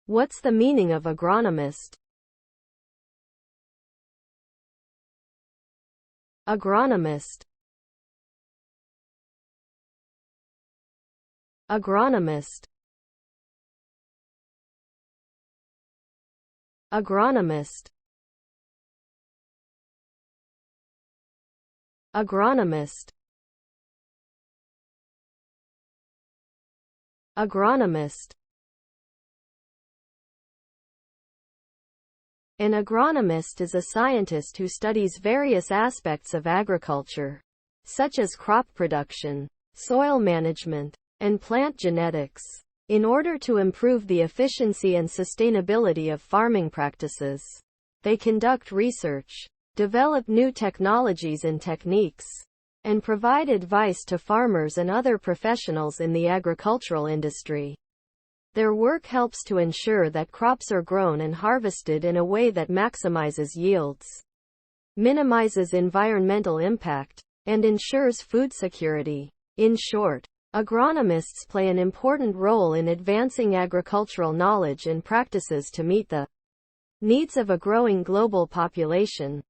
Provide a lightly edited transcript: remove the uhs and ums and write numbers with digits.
What's the meaning of agronomist? Agronomist. Agronomist. Agronomist. Agronomist. Agronomist. An agronomist is a scientist who studies various aspects of agriculture, such as crop production, soil management, and plant genetics, in order to improve the efficiency and sustainability of farming practices. They conduct research, develop new technologies and techniques, and provide advice to farmers and other professionals in the agricultural industry. Their work helps to ensure that crops are grown and harvested in a way that maximizes yields, minimizes environmental impact, and ensures food security. In short, agronomists play an important role in advancing agricultural knowledge and practices to meet the needs of a growing global population.